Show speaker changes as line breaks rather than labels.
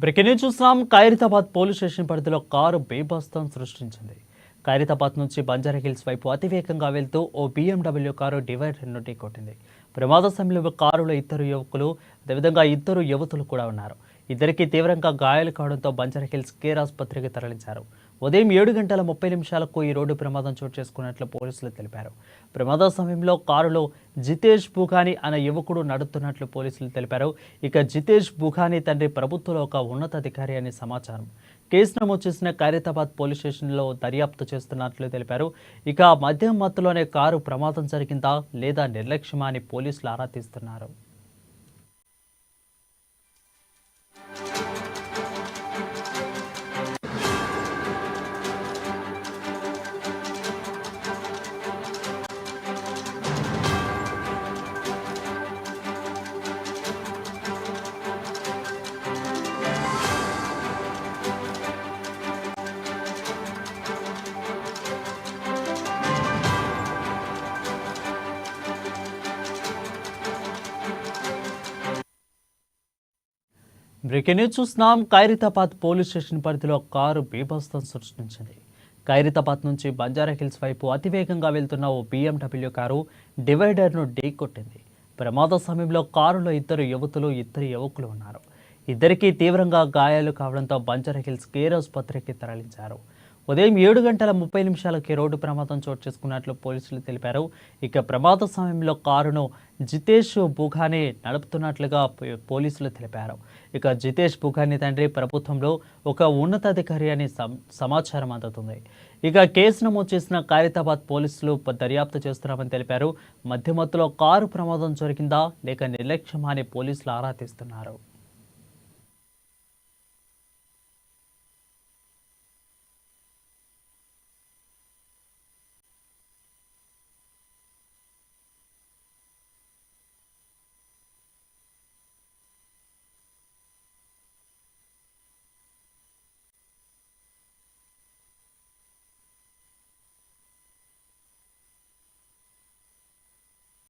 Breaking చూస్తున్నాం. Khairatabad police station పరిధిలో car బీభత్సం సృష్టించింది. ఖైరతాబాద్ నుంచి బంజారా హిల్స్ వైపు అతివేగంగా వెళ్తూ ఓ BMW కారు డివైడర్ను ఢీకొట్టింది. ప్రమాద సమయంలో కారులో ఇద్దరు యువకులు, అదేవిధంగా ఇద్దరు యువతులు కూడా ఉన్నారు. ఇద్దరికి తీవ్రంగా గాయాలు కావడంతో బంజారా హిల్స్ కేర్ ఆసుపత్రికి తరలించారు. ఉదయం 7:30 ఈ రోడ్డు ప్రమాదం చోటు చేసుకున్నట్లు పోలీసులు తెలిపారు. ప్రమాద సమయంలో కారులో జితేష్ బుఘాని అనే యువకుడు నడుపుతున్నట్లు పోలీసులు తెలిపారు. ఇక జితేష్ బుఘాని తండ్రి ప్రభుత్వంలో ఒక ఉన్నతాధికారి అని సమాచారం. కేసు నమోదు చేసిన ఖైరతాబాద్ పోలీస్ స్టేషన్లో దర్యాప్తు చేస్తున్నట్లు తెలిపారు. ఇక మద్యం మత్తులోనే కారు ప్రమాదం జరిగిందా లేదా నిర్లక్ష్యమా అని పోలీసులు ఆరా తీస్తున్నారు. బ్రేకింగ్ న్యూస్ చూస్తున్నాం. ఖైరతాబాద్ పోలీస్ స్టేషన్ పరిధిలో కారు బీభత్సం సృష్టించింది. ఖైరతాబాద్ నుంచి బంజారా హిల్స్ వైపు అతివేగంగా వెళ్తున్న ఓ BMW కారు డివైడర్ను ఢీకొట్టింది. ప్రమాద సమయంలో కారులో ఇద్దరు యువతులు, ఇద్దరు యువకులు ఉన్నారు. ఇద్దరికీ తీవ్రంగా గాయాలు కావడంతో బంజారా హిల్స్ కేర్ ఆసుపత్రికి తరలించారు. ఉదయం 7:30 రోడ్డు ప్రమాదం చోటు చేసుకున్నట్లు పోలీసులు తెలిపారు. ఇక ప్రమాద సమయంలో కారును జితేష్ బుఘాని నడుపుతున్నట్లుగా పోలీసులు తెలిపారు. ఇక జితేష్ బుఘాని తండ్రి ప్రభుత్వంలో ఒక ఉన్నతాధికారి అని సమాచారం అందుతుంది. ఇక కేసు నమోదు చేసిన ఖైరతాబాద్ పోలీసులు దర్యాప్తు చేస్తున్నామని తెలిపారు. మధ్యమత్తులో కారు ప్రమాదం జరిగిందా లేక నిర్లక్ష్యమా అని పోలీసులు ఆరా తీస్తున్నారు.